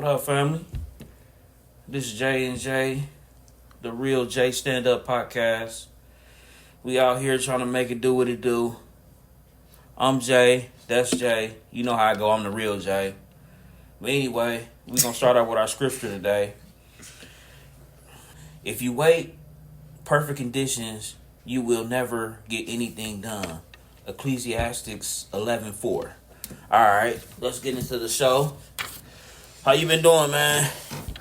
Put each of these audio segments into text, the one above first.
What up, family? This is J and J, the real J Stand Up Podcast. We out here trying to make it do what it do. I'm Jay. That's Jay. You know how I go. I'm the real Jay. But anyway, we're going to start out with our scripture today. If you wait perfect conditions, you will never get anything done. Ecclesiastes 11:4. Alright, let's get into the show. How you been doing, man?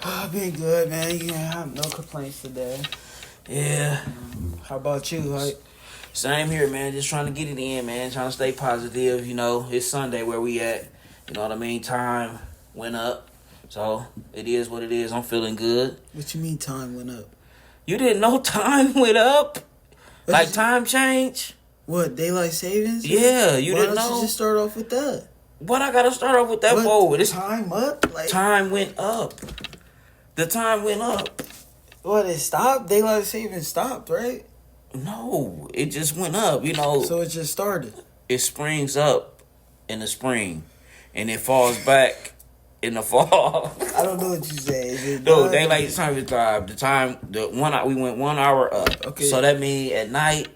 I've been good, man. Yeah, I have no complaints today. Yeah. How about you? Like, Same here, man. Just trying to get it in, man. Trying to stay positive. You know, it's Sunday where we at. You know what I mean? Time went up. So, it is what it is. I'm feeling good. what you mean time went up? You didn't know time went up? Like time change? What, daylight savings? Yeah, you Why didn't don't know? you just start off with that? What I gotta start off with that What, for? This time up? Like, time went up. The time went up. what, it stopped? Daylight savings stopped, right? No, it just went up. You know, So it just started. it springs up in the spring, and it falls back in the fall. I don't know what you say. Is it No, done? daylight time. We went 1 hour up. Okay. So that means at night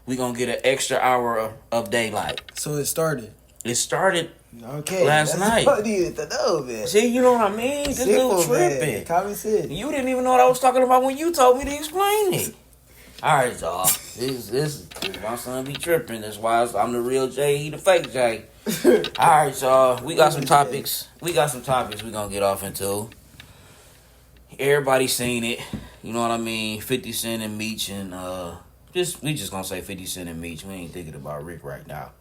we gonna get an extra hour of daylight. So it started. It started. Okay. Last that's night. what I needed to know, man. See, you know what I mean? This Simple, little man. tripping. Common sense. You didn't even know what I was talking about when you told me to explain it. All right, y'all. This my son be tripping. That's why I'm the real J, he the fake J. All right, y'all. We got some topics. We got some topics we gonna get off into. Everybody seen it. You know what I mean? 50 Cent and Meech and we just gonna say 50 Cent and Meech. We ain't thinking about Rick right now.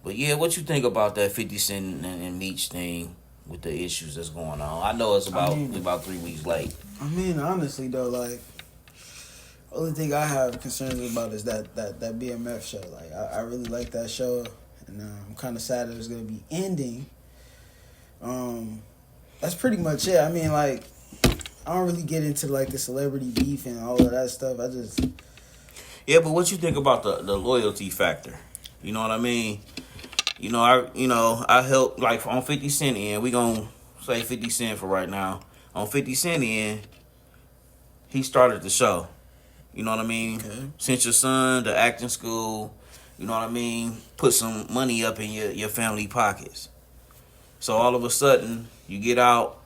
But yeah, what you think about that 50 Cent and Meech thing with the issues that's going on? I know it's we about 3 weeks late. I mean, honestly, though, like, only thing I have concerns about is that BMF show. Like, I really like that show, and I'm kind of sad that it's going to be ending. That's pretty much it. I mean, like, I don't really get into, like, the celebrity beef and all of that stuff. Yeah, but what you think about the loyalty factor? You know what I mean? I help, like, on 50 Cent end, we gonna say 50 Cent for right now. On 50 Cent end, he started the show. You know what I mean? Okay. Sent your son to acting school. You know what I mean? Put some money up in your family pockets. So all of a sudden, you get out,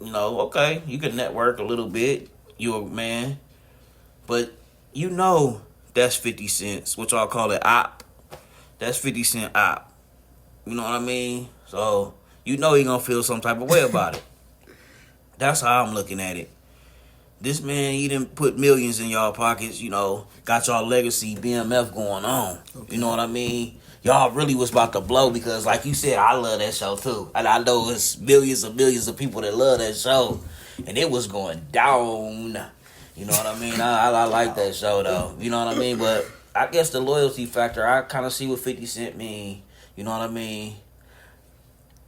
okay, you can network a little bit. You a man. But you know that's 50 cents, which I'll call it op. That's 50 Cent op. You know what I mean? So, you know he gonna feel some type of way about it. That's how I'm looking at it. This man, he didn't put millions in y'all pockets, got y'all legacy BMF going on. Okay. You know what I mean? Y'all really was about to blow because, like you said, I love that show too. And I know it's millions and millions of people that love that show. And it was going down. You know what I mean? I like that show though. You know what I mean? But I guess the loyalty factor, I kind of see what 50 Cent mean. You know what I mean?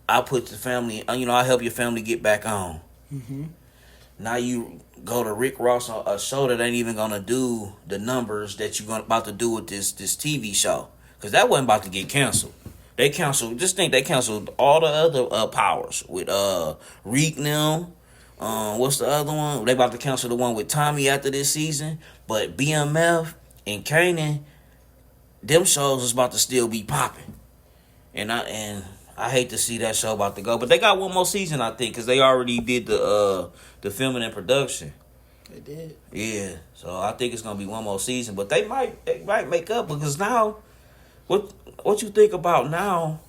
I put the family, I help your family get back on. Mm-hmm. Now you go to Rick Ross, a show that ain't even gonna do the numbers that you're about to do with this TV show, because that wasn't about to get canceled. They canceled. Just think they canceled all the other powers with Reek now. What's the other one? They about to cancel the one with Tommy after this season, but BMF and Kanan, them shows is about to still be popping, and I hate to see that show about to go, but they got one more season, I think, because they already did the filming and production. They did. Yeah, so I think it's gonna be one more season, but they might make up, because now, what you think about now?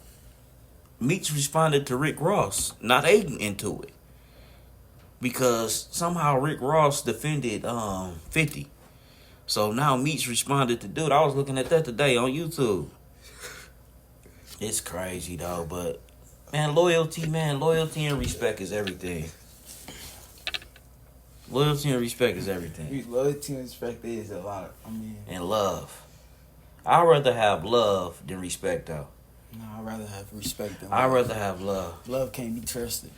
Meech responded to Rick Ross, not Aiden into it, because somehow Rick Ross defended 50. So now Meech responded to dude. I was looking at that today on YouTube. It's crazy though, but loyalty and respect is everything. Loyalty and respect is everything. Loyalty and respect is a lot. And love. I'd rather have love than respect though. No, I'd rather have respect than love. I'd rather have love. Love can't be trusted.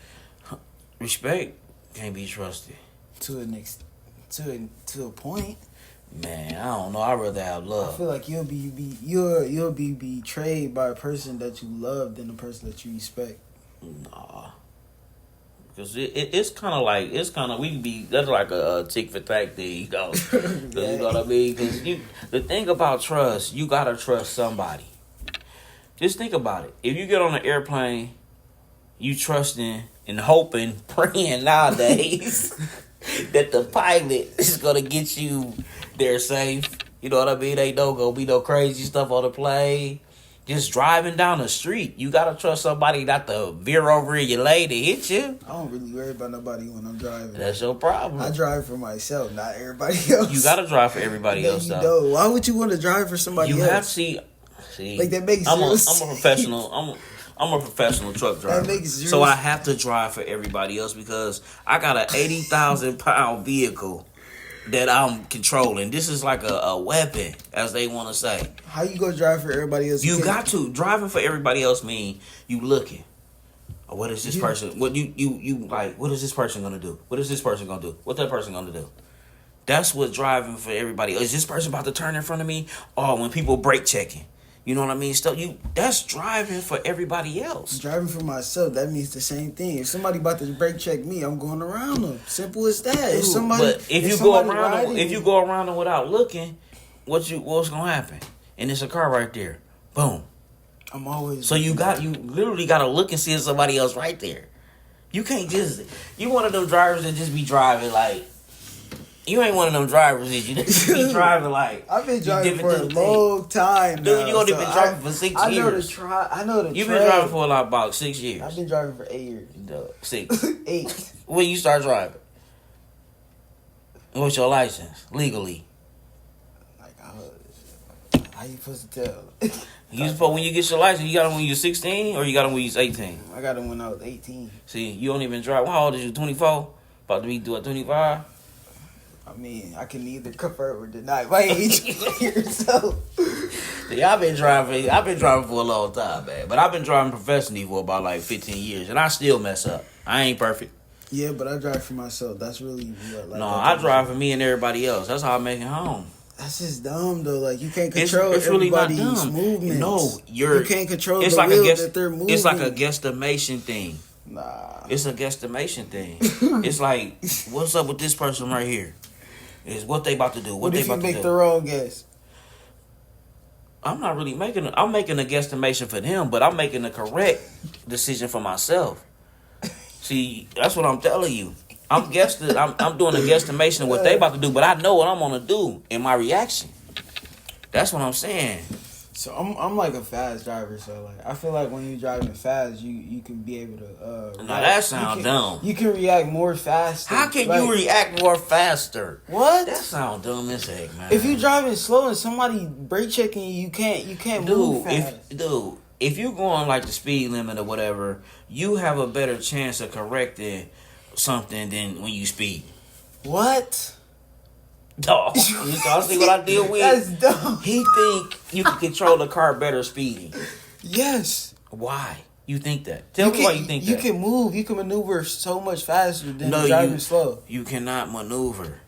Respect can't be trusted. To a point. Man, I don't know. I'd rather have love. I feel like you'll be betrayed by a person that you love than the person that you respect. Nah. Cause it's kind of like that's like a tick for tack thing, you know. 'Cause you know what I mean? Cause the thing about trust, you gotta trust somebody. Just think about it. If you get on an airplane, you trusting and hoping, praying nowadays that the pilot is gonna get you there safe. You know what I mean? Ain't gonna be no crazy stuff on the plane. Just driving down the street, you gotta trust somebody not to veer over in your lane to hit you. I don't really worry about nobody when I'm driving. That's your problem. I drive for myself, not everybody else. You gotta drive for everybody else, though. Why would you want to drive for somebody else? You have to see. Like that makes I'm sense. a professional. I'm a professional truck driver. That makes zero so I have to drive for everybody else because I got an 80,000-pound vehicle that I'm controlling. This is like a weapon, as they want to say. How you gonna drive for everybody else? You got to. Driving for everybody else mean you looking. What is this person? What you like? What is this person gonna do? What is this person gonna do? What that person gonna do? That's what driving for everybody. Is this person about to turn in front of me? Or when people brake checking. You know what I mean? That's driving for everybody else. Driving for myself, that means the same thing. If somebody about to brake check me, I'm going around them. Simple as that. Dude, if you go around them without looking, what's gonna happen? And it's a car right there. Boom. I'm always. So you literally gotta look and see if somebody else right there. You can't you one of those drivers that just be driving like. You ain't one of them drivers, is you? Just be driving like. I've been driving for a long time, dude. Now, you only been driving for 6 years. I know the. You've been driving for about 6 years. I've been driving for 8 years. No, 6, 8. When you start driving? What's your license legally? Like, how you supposed to tell? When you get your license, you got it when you're 16 or you got it when you're 18. I got it when I was 18. See, you don't even drive. How old is you? 24? About to be 25? I mean, I can either confirm or deny my age here, so. Yeah, I've been driving for a long time, man. But I've been driving professionally for about like 15 years, and I still mess up. I ain't perfect. Yeah, but I drive for myself. That's really what. No, I drive for me and everybody else. That's how I make it home. That's just dumb though. Like you can't control it's really everybody's not dumb. movements. No, you can't control the like wheel that they're moving. It's like a guesstimation thing. Nah, it's a guesstimation thing. It's like, what's up with this person right here? Is what they about to do. What they about to do. What if you make the wrong guess? I'm not really making. I'm making a guesstimation for them, but I'm making the correct decision for myself. See, that's what I'm telling you. I'm doing a guesstimation of what they about to do, but I know what I'm gonna do in my reaction. That's what I'm saying. So I'm like a fast driver, so like I feel like when you're driving fast, you can be able to. Now that sounds dumb. You can react more faster. How can you react more faster? What? That sounds dumb as heck, man. If you driving slow and somebody brake checking you can't move fast. If you're going like the speed limit or whatever, you have a better chance of correcting something than when you speed. What? Dog, you see what I deal with? That's dumb. He think you can control the car better speeding. Yes. Why? You think that? Tell me why you think that. You can move. You can maneuver so much faster than driving slow. You cannot maneuver.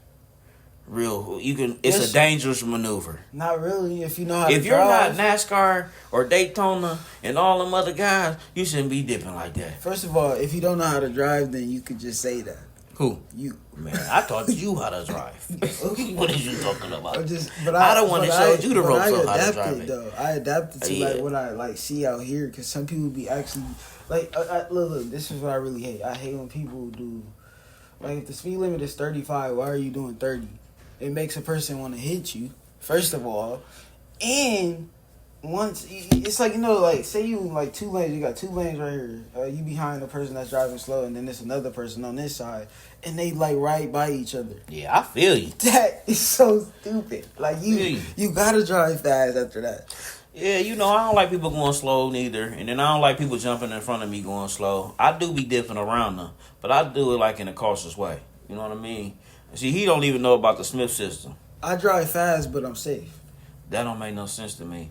You can. It's a dangerous maneuver. Not really. If you know how to drive. If you're not NASCAR or Daytona and all them other guys, you shouldn't be dipping like that. First of all, if you don't know how to drive, then you could just say that. Who? You. Man, I taught you how to drive. What are you talking about? I don't want to show you the ropes on how to drive it. Though. I adapted to like what I like see out here, because some people be actually like, look, this is what I really hate. I hate when people do, like, if the speed limit is 35, why are you doing 30? It makes a person want to hit you, first of all, and once it's like, you know, like say you like 2 lanes, you got 2 lanes right here. You behind the person that's driving slow, and then there's another person on this side, and they like right by each other. Yeah, I feel you. That is so stupid. Like you gotta drive fast after that. Yeah, you know, I don't like people going slow neither, and then I don't like people jumping in front of me going slow. I do be dipping around them, but I do it like in a cautious way. You know what I mean? See, he don't even know about the Smith system. I drive fast, but I'm safe. That don't make no sense to me.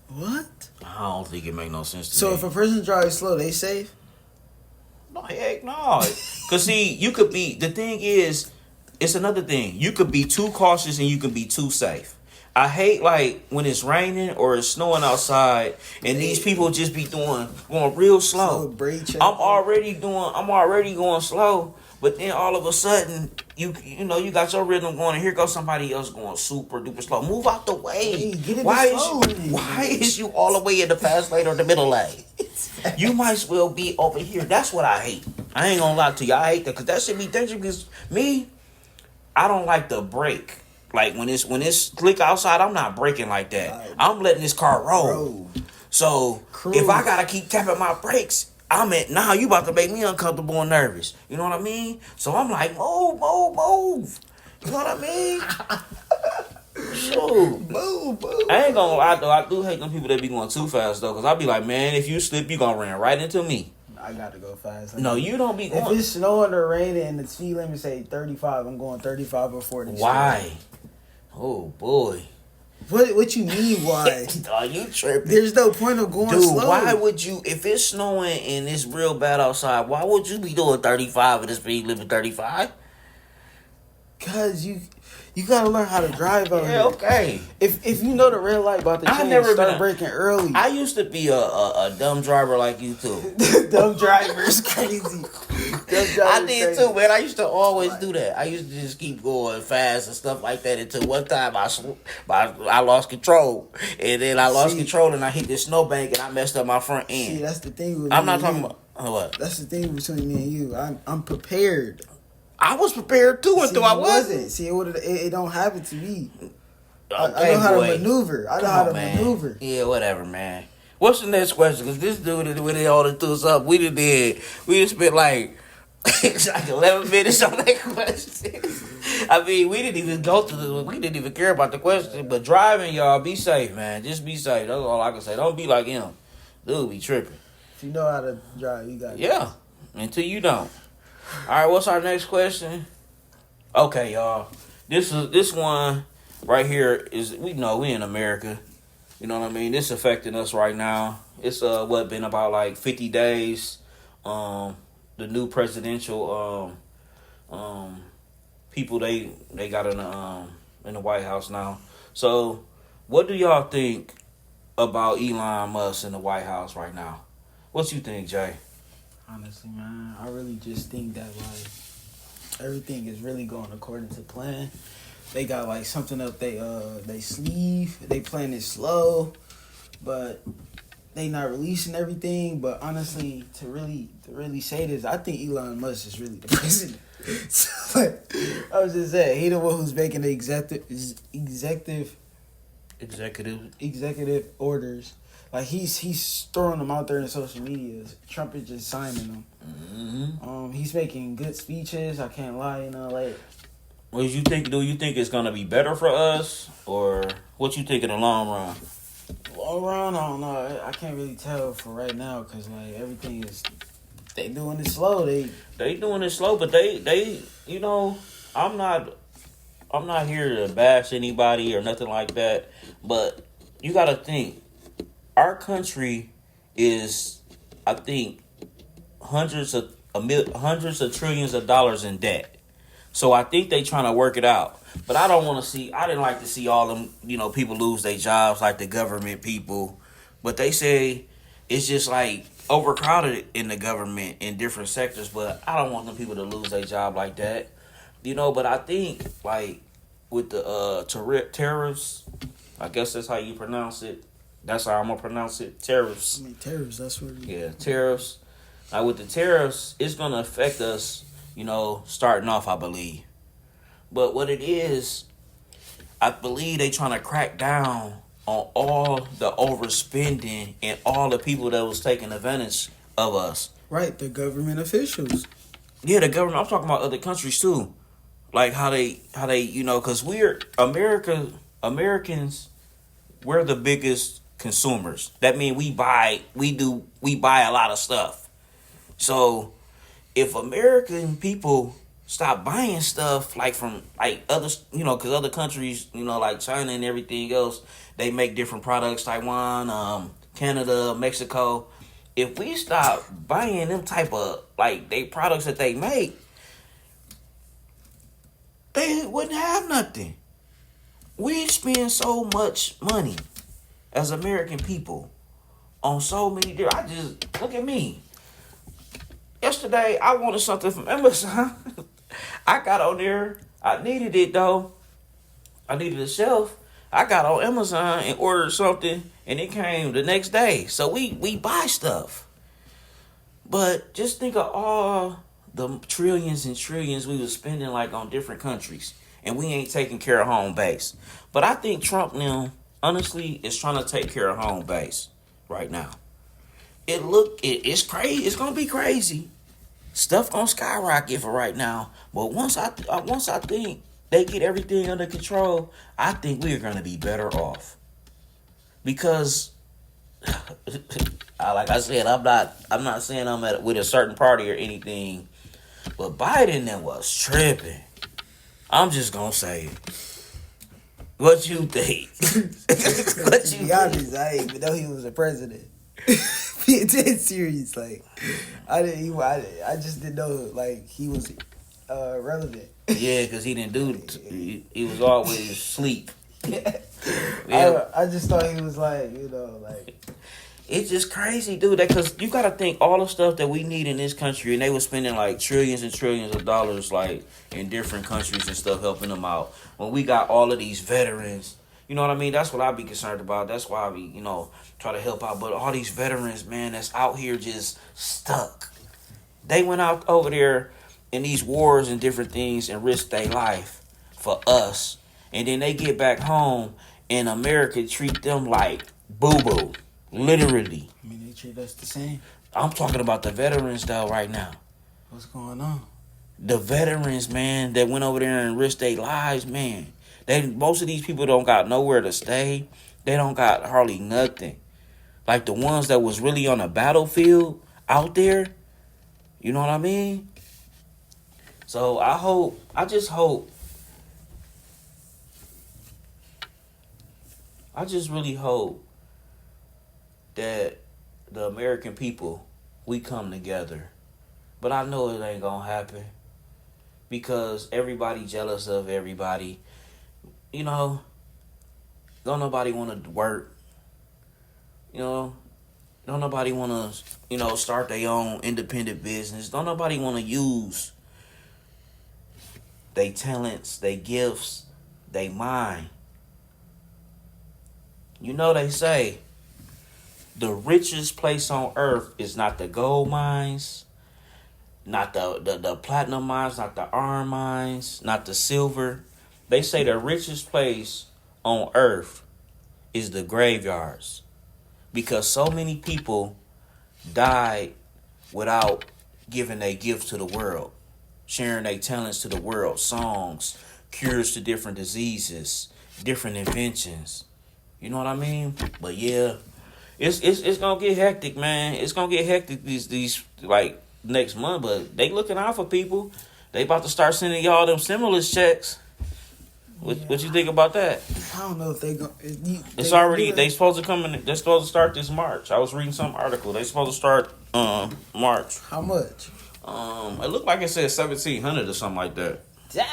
What? I don't think it make no sense to me. So if a person drives slow, they safe? No, heck no. Because see, you could be, the thing is, it's another thing. You could be too cautious and you could be too safe. I hate like when it's raining or it's snowing outside and these people just be going real slow. I'm already going slow, but then all of a sudden you got your rhythm going and here goes somebody else going super duper slow. Move out the way. Hey, why is you all the way in the fast lane or the middle lane? You might as well be over here. That's what I hate. I ain't gonna lie to you. I hate that because that should be dangerous. Because I don't like the brake. Like when it's slick outside, I'm not braking like that. I'm letting this car roll. So if I gotta keep tapping my brakes, now you about to make me uncomfortable and nervous. You know what I mean? So I'm like, move. You know what I mean? Shoot. Move. I ain't gonna lie though, I do hate them people that be going too fast though, cause I be like, man, if you slip, you gonna run right into me. I gotta go fast. No, you don't be going. If it's snowing or raining and the speed limit say 35, I'm going 35 or 40. Why? Oh boy. What you mean why? Are you tripping? There's no point of going slow. Dude, why would you, if it's snowing and it's real bad outside, why would you be doing 35 at the speed limit 35? Cause you gotta learn how to drive out here. Okay. If you know the red light about to change, start braking early. I used to be a dumb driver like you too. Dumb driver is crazy. I did too, man. I used to always do that. I used to just keep going fast and stuff like that until one time I lost control. And then I lost control and I hit this snowbank and I messed up my front end. See, that's the thing with I'm me not talking and you. about what? That's the thing between me and you. I'm prepared. I was prepared too until I wasn't. See, it don't happen to me. Okay, I know how to maneuver. Maneuver. Yeah, whatever, man. What's the next question? Because this dude, when they all threw us up, we just spent like 11 minutes on that question. I mean, we didn't even go through this. We didn't even care about the question. But driving, y'all, be safe, man. Just be safe. That's all I can say. Don't be like him. Dude, be tripping. If you know how to drive, you got it. Yeah, until you don't. All right, what's our next question? Okay, y'all. This one right here is, we know we in America. You know what I mean? This affecting us right now. It's been about like 50 days. The new presidential people they got in the White House now. So, what do y'all think about Elon Musk in the White House right now? What you think, Jay? Honestly, man, I really just think that like everything is really going according to plan. They got like something up they sleeve. They playing it slow, but they not releasing everything. But honestly, to really say this, I think Elon Musk is really the president. So, like, I was just saying, he the one who's making the executive orders. Like he's throwing them out there in social media. Trump is just signing them. Mm-hmm. He's making good speeches. I can't lie, like. What do you think? Do you think it's gonna be better for us, or what you think in the long run? Long run, I don't know. I can't really tell for right now because like everything is, they doing it slow. They doing it slow, but they I'm not here to bash anybody or nothing like that. But you got to think. Our country is, I think, hundreds of trillions of dollars in debt. So I think they trying to work it out. But I didn't like to see all them, people lose their jobs like the government people. But they say it's just like overcrowded in the government in different sectors. But I don't want them people to lose their job like that. But I think like with the tariffs, I guess that's how you pronounce it. That's how I'm going to pronounce it. Tariffs. Tariffs, that's what Yeah, tariffs. Now, with the tariffs, it's going to affect us, starting off, I believe. But what it is, I believe they trying to crack down on all the overspending and all the people that was taking advantage of us. Right, the government officials. Yeah, the government. I'm talking about other countries, too. Like how they because we're Americans, we're the biggest consumers. That means we buy a lot of stuff. So if American people stop buying stuff like from like other, because other countries, like China and everything else, they make different products, Taiwan, Canada, Mexico. If we stop buying them type of like they products that they make, they wouldn't have nothing. We spend so much money as American people on so many different. I just look at me. Yesterday, I wanted something from Amazon. I got on there. I needed it though. I needed a shelf. I got on Amazon and ordered something, and it came the next day. So we buy stuff. But just think of all the trillions and trillions we was spending like on different countries, and we ain't taking care of home base. But I think Trump now, honestly, is trying to take care of home base right now. It's crazy. It's gonna be crazy. Stuff gonna skyrocket for right now. But once I think they get everything under control, I think we're gonna be better off. Because like I said, I'm not saying I'm with a certain party or anything, but Biden that was tripping. I'm just gonna say it. What you think? What you be honest, I didn't even know he was a president. Being dead serious, like I just didn't know like he was relevant. Yeah, because he didn't do it. He was always asleep. Yeah. I just thought he was like, like. It's just crazy, dude. Because you got to think all the stuff that we need in this country, and they were spending like trillions and trillions of dollars, like in different countries and stuff, helping them out. When we got all of these veterans, you know what I mean? That's what I be concerned about. That's why I be, try to help out. But all these veterans, man, that's out here just stuck. They went out over there in these wars and different things and risked their life for us, and then they get back home, and America treat them like boo boo. Literally. I mean, they treat us the same. I'm talking about the veterans, though, right now. What's going on? The veterans, man, that went over there and risked their lives, man. Most of these people don't got nowhere to stay. They don't got hardly nothing. Like the ones that was really on the battlefield out there. You know what I mean? So I just really hope that the American people, we come together. But I know it ain't gonna happen because everybody jealous of everybody. Don't nobody want to work. Don't nobody want to, start their own independent business. Don't nobody want to use their talents, their gifts, their mind. They say, the richest place on earth is not the gold mines, not the platinum mines, not the iron mines, not the silver. They say the richest place on earth is the graveyards. Because so many people died without giving their gifts to the world, sharing their talents to the world, songs, cures to different diseases, different inventions. You know what I mean? But yeah. It's gonna get hectic, man. It's gonna get hectic these like next month, but they looking out for people. They about to start sending y'all them stimulus checks. What you think about that? I don't know if they go. It's already they supposed to come in. They're supposed to start this March. I was reading some article. They supposed to start March. How much? It looked like it said 1,700 or something like that. Dang.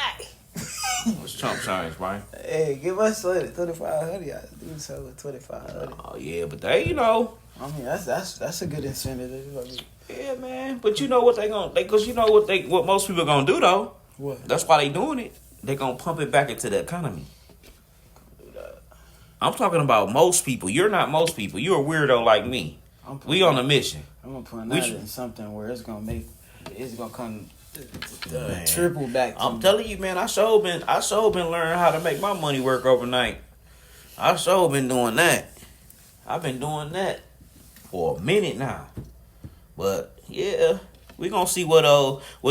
It's Trump change, right? Hey, give us 2,500. I do so with 2,500. Oh yeah, but they, I mean, that's a good incentive. Yeah, man. But you know what because what most people gonna do though. What? That's why they doing it. They gonna pump it back into the economy. I'm talking about most people. You're not most people. You're a weirdo like me. We on a mission. I'm gonna put that in something where it's gonna come triple back. I'm telling you, man. I sure been learning how to make my money work overnight. I sure been doing that. I've been doing that for a minute now. But yeah, we gonna see what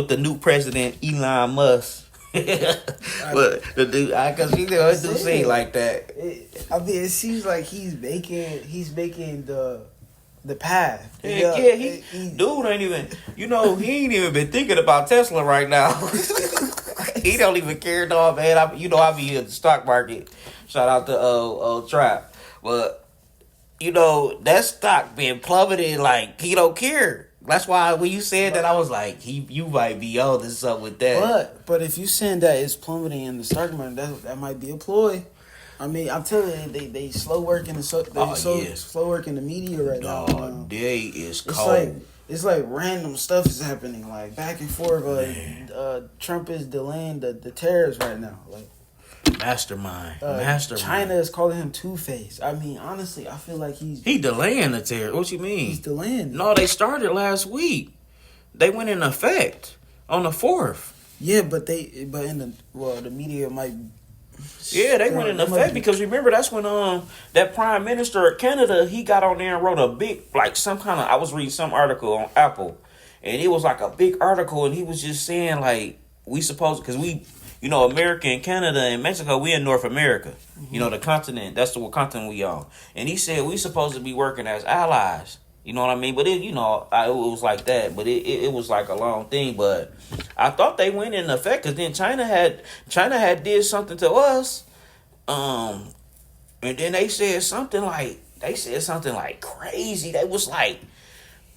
the new president Elon Musk. But the dude, cause you know it do seem like that. It seems like he's making the path. Yeah, dude ain't even. He ain't even been thinking about Tesla right now. He don't even care, dog, man. I be in the stock market. Shout out to Trap, but that stock been plummeting. Like he don't care. That's why when you said that, I was like, you might be on to something with that. But if you saying that it's plummeting in the stock market, that might be a ploy. I mean, I'm telling you, they slow working slow working the media right now. They is It's cold. it's like random stuff is happening, like back and forth. Trump is delaying the tariffs right now. Like mastermind. China is calling him Two-Face. I mean, honestly, I feel like he delaying the tariff. What you mean? He's delaying. No, they started last week. They went in effect on the 4th. Yeah, but the media might. Yeah, they went in effect because remember that's when that Prime Minister of Canada, he got on there and wrote a big, like, some kind of, I was reading some article on Apple, and it was like a big article, and he was just saying, like, we supposed, because we, America and Canada and Mexico, we in North America, the continent, that's the continent we on, and he said we supposed to be working as allies. You know what I mean? But it was like that. But it was like a long thing. But I thought they went in effect because then China had did something to us, and then they said something like crazy. They was like,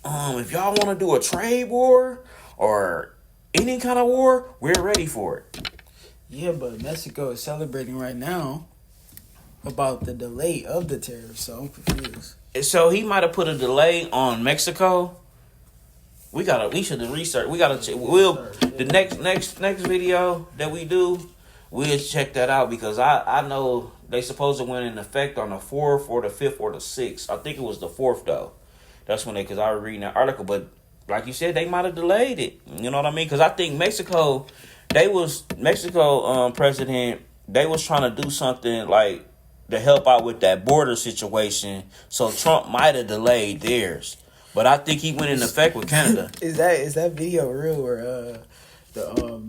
if y'all want to do a trade war or any kind of war, we're ready for it. Yeah, but Mexico is celebrating right now about the delay of the tariffs, so I'm confused. So he might have put a delay on Mexico. We should research. The next video that we do, we'll check that out because I know they supposed to went in effect on the 4th or the 5th or the 6th. I think it was the 4th though. That's when because I was reading that article, but like you said, they might have delayed it. You know what I mean? Because I think Mexico president, they was trying to do something like to help out with that border situation. So Trump might have delayed theirs. But I think he went in effect with Canada. Is that video real where the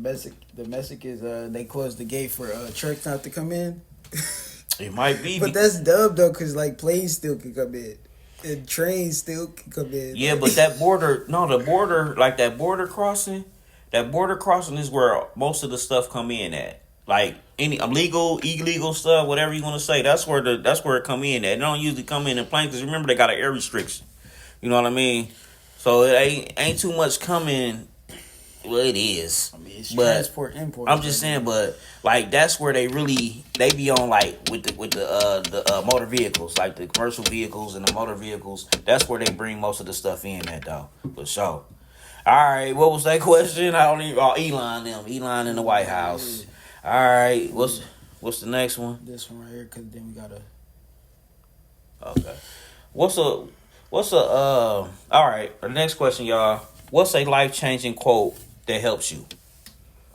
Mexicans they closed the gate for trucks not to come in? It might be. But that's dumb though, because like planes still can come in. And trains still can come in. Yeah, but that border crossing is where most of the stuff come in at. Like any illegal stuff, whatever you want to say, that's where it come in at. They don't usually come in planes because remember they got an air restriction. You know what I mean? So it ain't too much coming. Well, it is. I mean, it's transport import. I'm just saying, but like that's where they be on like with the motor vehicles, like the commercial vehicles and the motor vehicles. That's where they bring most of the stuff in at though. For sure. All right, what was that question? I don't even. Elon in the White House. All right, what's the next one? This one right here, because then we gotta. Okay. All right, the next question, y'all. What's a life-changing quote that helps you?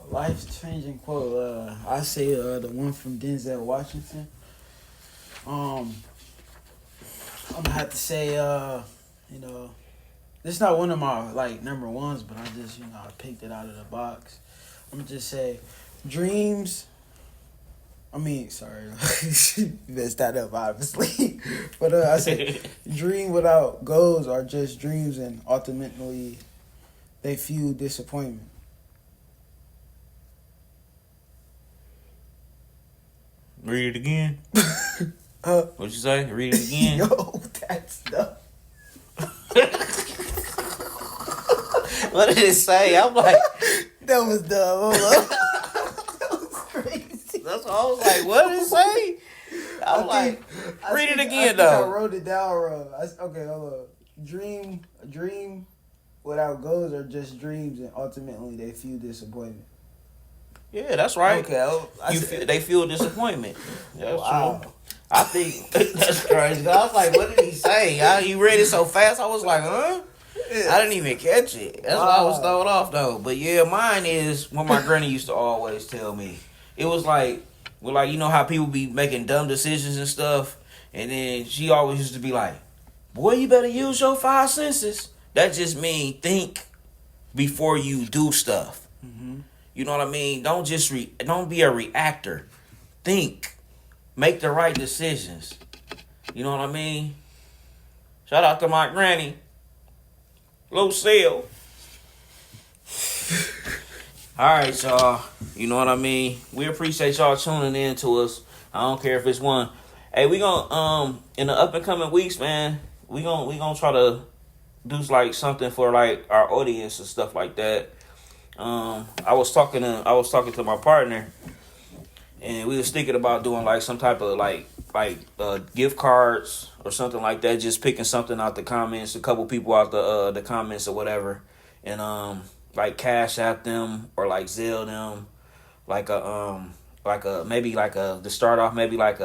A life-changing quote. I say the one from Denzel Washington. I'm gonna have to say, this is not one of my like number ones, but I just I picked it out of the box. I'm gonna just say. Dreams. I mean, sorry, messed that up obviously, but I said, dream without goals are just dreams, and ultimately, they fuel disappointment. Read it again. What'd you say? Read it again. Yo, that's dumb. What did it say? I'm like, that was dumb. Hold up. That's what I was like, what did it say? Read it again, though. I wrote it down wrong. Okay, hold on. Dream without goals are just dreams, and ultimately they fuel disappointment. Yeah, that's right. Okay, they feel disappointment. That's wow. True. I think that's crazy. I was like, what did he say? He read it so fast, I was like, huh? I didn't even catch it. That's why I was thrown off, though. But yeah, mine is what my granny used to always tell me. It was like, you know how people be making dumb decisions and stuff? And then she always used to be like, boy, you better use your 5 senses. That just means think before you do stuff. Mm-hmm. You know what I mean? Don't just don't be a reactor. Think. Make the right decisions. You know what I mean? Shout out to my granny, Lucille. All right, y'all. You know what I mean? We appreciate y'all tuning in to us. I don't care if it's one. Hey, we gonna in the up and coming weeks, man. We gonna try to do like something for like our audience and stuff like that. I was talking to my partner, and we was thinking about doing like some type of gift cards or something like that. Just picking something out the comments, a couple people out the comments or whatever, and like cash app them or like Zelle them, maybe like a to start off maybe like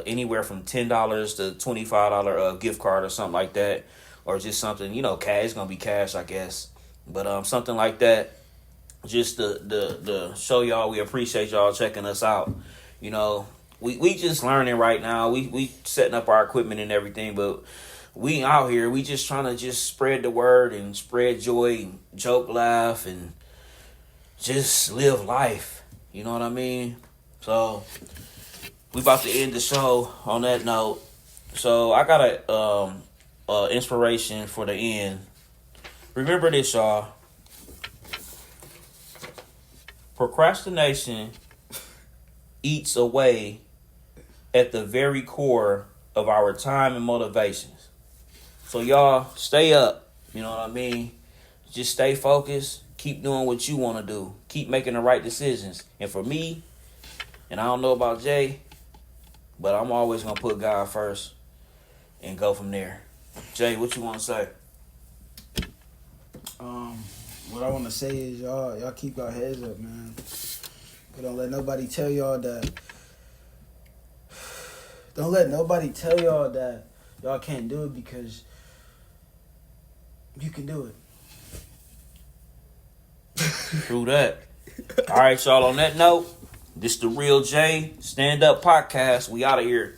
anywhere from $10 to $25 gift card or something like that, or just something, cash. It's gonna be cash, I guess, but something like that, just to show y'all we appreciate y'all checking us out. We just learning right now. We setting up our equipment and everything, but we out here. We just trying to just spread the word and spread joy and joke, laugh, and just live life. You know what I mean? So we about to end the show on that note. So I got a inspiration for the end. Remember this, y'all. Procrastination eats away at the very core of our time and motivations. So y'all stay up. You know what I mean? Just stay focused. Keep doing what you want to do. Keep making the right decisions. And for me, and I don't know about Jay, but I'm always going to put God first and go from there. Jay, what you want to say? What I want to say is y'all keep your heads up, man. Don't let nobody tell y'all that. Don't let nobody tell y'all that y'all can't do it, because you can do it. True that. All right, y'all. On that note, this the Real J Stand Up Podcast. We out of here.